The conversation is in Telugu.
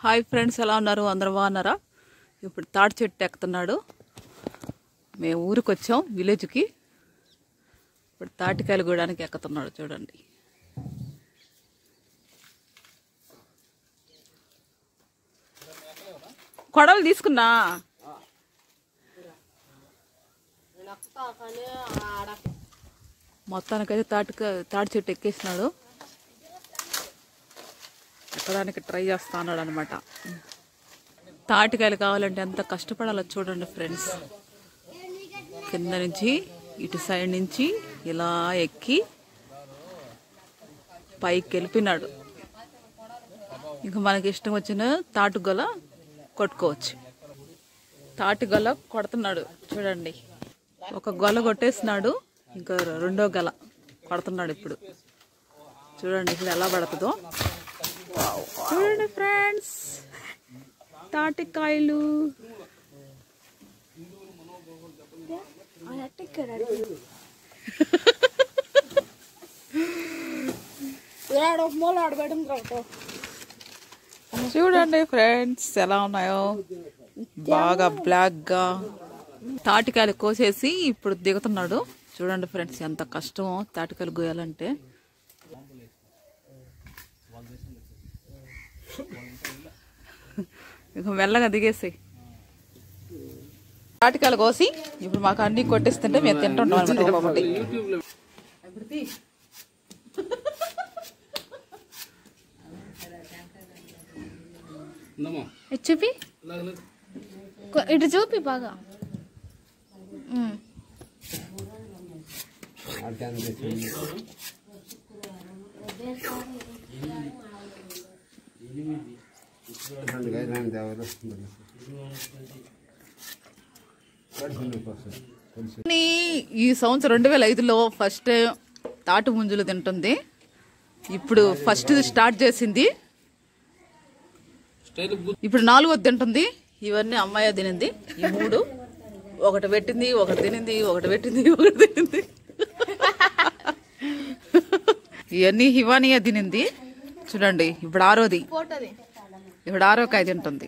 హాయ్ ఫ్రెండ్స్, ఎలా ఉన్నారు? అందరూ బాగున్నారా? ఇప్పుడు తాటి చెట్టు ఎక్కుతున్నాడు. మేము ఊరికి వచ్చాం, విలేజ్కి. ఇప్పుడు తాటికాయలు గూడానికి ఎక్కుతున్నాడు. చూడండి. కొడవలు తీసుకున్నా. మొత్తానికైతే తాటి చెట్టు ఎక్కేసినాడు. ఎక్కడానికి ట్రై చేస్తా అన్నాడు అనమాట. తాటికాయలు కావాలంటే ఎంత కష్టపడాలో చూడండి ఫ్రెండ్స్. కింద నుంచి ఇటు సైడ్ నుంచి ఇలా ఎక్కి పైకి వెళ్ళిపోయినాడు. ఇంకా మనకి ఇష్టం వచ్చిన తాటిగొల కొట్టుకోవచ్చు. తాటిగొల కొడుతున్నాడు చూడండి. ఒక గొల కొట్టేసినాడు, ఇంకా రెండో గల కొడుతున్నాడు. ఇప్పుడు చూడండి ఇప్పుడు ఎలా పడుతుందో. చూడండి ఫ్రెండ్స్, తాటికాయలు. చూడండి ఫ్రెండ్స్ ఎలా ఉన్నాయో, బాగా బ్లాక్ గా. తాటికాయలు కోసేసి ఇప్పుడు దిగుతున్నాడు. చూడండి ఫ్రెండ్స్ ఎంత కష్టమో తాటికాయలు గోయాలంటే. ఇక మెల్లగా దిగేసి తాటికాయలు కోసి ఇప్పుడు మాకు అన్ని కొట్టిస్తుంటే మేము తింటుంటాం అనమాట. ఒకటి చూపి, ఇటు చూపి బాగా. ఈ సంవత్సరం 2005లో ఫస్ట్ తాటి ముంజులు తింటుంది. ఇప్పుడు ఫస్ట్ స్టార్ట్ చేసింది, ఇప్పుడు 4వది తింటుంది. ఇవన్నీ అమ్మాయి తినింది. ఈ 3 ఒకటి పెట్టింది, ఒకటి తినింది, ఒకటి పెట్టింది, ఒకటి తినింది. ఇవన్నీ హివానియా తినింది. చూడండి ఇప్పుడు 6వది, ఇప్పుడు 6వ కాయ తింటుంది.